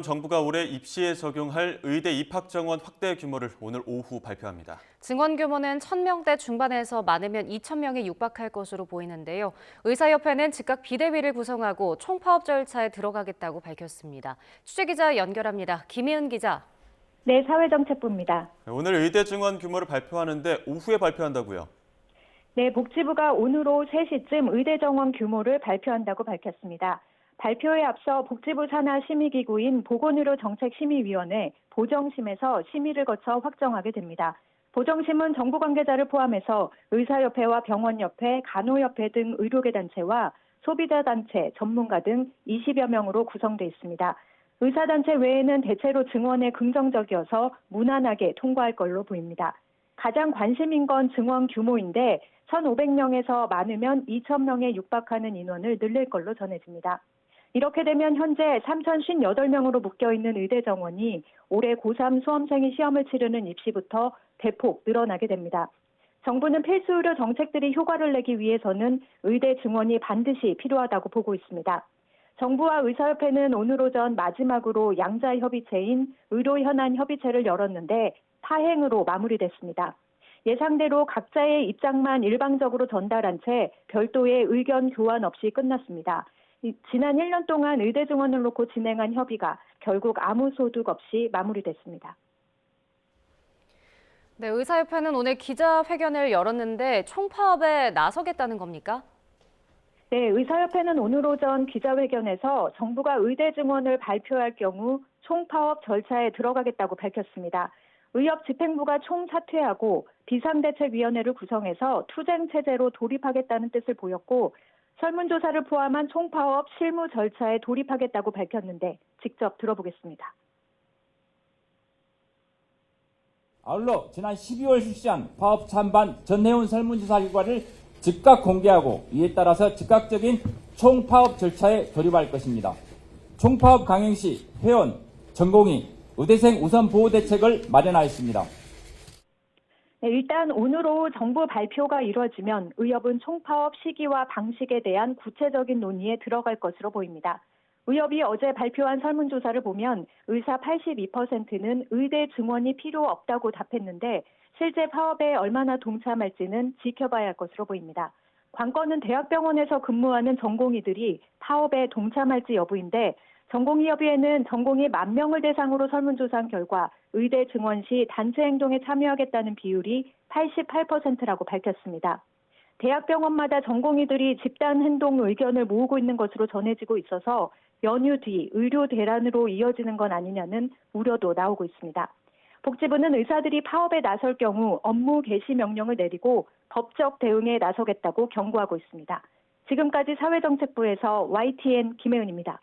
정부가 올해 입시에 적용할 의대 입학 정원 확대 규모를 오늘 오후 발표합니다. 증원 규모는 1,000명대 중반에서 많으면 2,000명에 육박할 것으로 보이는데요. 의사협회는 즉각 비대위를 구성하고 총파업 절차에 들어가겠다고 밝혔습니다. 취재기자 연결합니다. 김희은 기자. 네, 사회정책부입니다. 오늘 의대 증원 규모를 발표하는데 오후에 발표한다고요? 네, 복지부가 오늘 오후 3시쯤 의대 정원 규모를 발표한다고 밝혔습니다. 발표에 앞서 복지부 산하 심의기구인 보건의료정책심의위원회 보정심에서 심의를 거쳐 확정하게 됩니다. 보정심은 정부 관계자를 포함해서 의사협회와 병원협회, 간호협회 등 의료계 단체와 소비자단체, 전문가 등 20여 명으로 구성돼 있습니다. 의사단체 외에는 대체로 증원에 긍정적이어서 무난하게 통과할 걸로 보입니다. 가장 관심인 건 증원 규모인데 1,500명에서 많으면 2,000명에 육박하는 인원을 늘릴 걸로 전해집니다. 이렇게 되면 현재 3,058명으로 묶여있는 의대 정원이 올해 고3 수험생이 시험을 치르는 입시부터 대폭 늘어나게 됩니다. 정부는 필수 의료 정책들이 효과를 내기 위해서는 의대 증원이 반드시 필요하다고 보고 있습니다. 정부와 의사협회는 오늘 오전 마지막으로 양자협의체인 의료현안협의체를 열었는데 파행으로 마무리됐습니다. 예상대로 각자의 입장만 일방적으로 전달한 채 별도의 의견 교환 없이 끝났습니다. 지난 1년 동안 의대 증원을 놓고 진행한 협의가 결국 아무 소득 없이 마무리됐습니다. 네, 의사협회는 오늘 기자회견을 열었는데 총파업에 나서겠다는 겁니까? 네, 의사협회는 오늘 오전 기자회견에서 정부가 의대 증원을 발표할 경우 총파업 절차에 들어가겠다고 밝혔습니다. 의협집행부가 총사퇴하고 비상대책위원회를 구성해서 투쟁체제로 돌입하겠다는 뜻을 보였고 설문조사를 포함한 총파업 실무 절차에 돌입하겠다고 밝혔는데 직접 들어보겠습니다. 아울러 지난 12월 실시한 파업 찬반 전해온 설문조사 결과를 즉각 공개하고 이에 따라서 즉각적인 총파업 절차에 돌입할 것입니다. 총파업 강행 시 회원, 전공의, 의대생 우선 보호 대책을 마련하였습니다. 네, 일단 오늘 오후 정부 발표가 이루어지면 의협은 총파업 시기와 방식에 대한 구체적인 논의에 들어갈 것으로 보입니다. 의협이 어제 발표한 설문조사를 보면 의사 82%는 의대 증원이 필요 없다고 답했는데 실제 파업에 얼마나 동참할지는 지켜봐야 할 것으로 보입니다. 관건은 대학병원에서 근무하는 전공의들이 파업에 동참할지 여부인데 전공의협의회는 전공의 10,000명을 대상으로 설문조사한 결과 의대 증원 시 단체 행동에 참여하겠다는 비율이 88%라고 밝혔습니다. 대학병원마다 전공의들이 집단 행동 의견을 모으고 있는 것으로 전해지고 있어서 연휴 뒤 의료 대란으로 이어지는 건 아니냐는 우려도 나오고 있습니다. 복지부는 의사들이 파업에 나설 경우 업무 개시 명령을 내리고 법적 대응에 나서겠다고 경고하고 있습니다. 지금까지 사회정책부에서 YTN 김혜은입니다.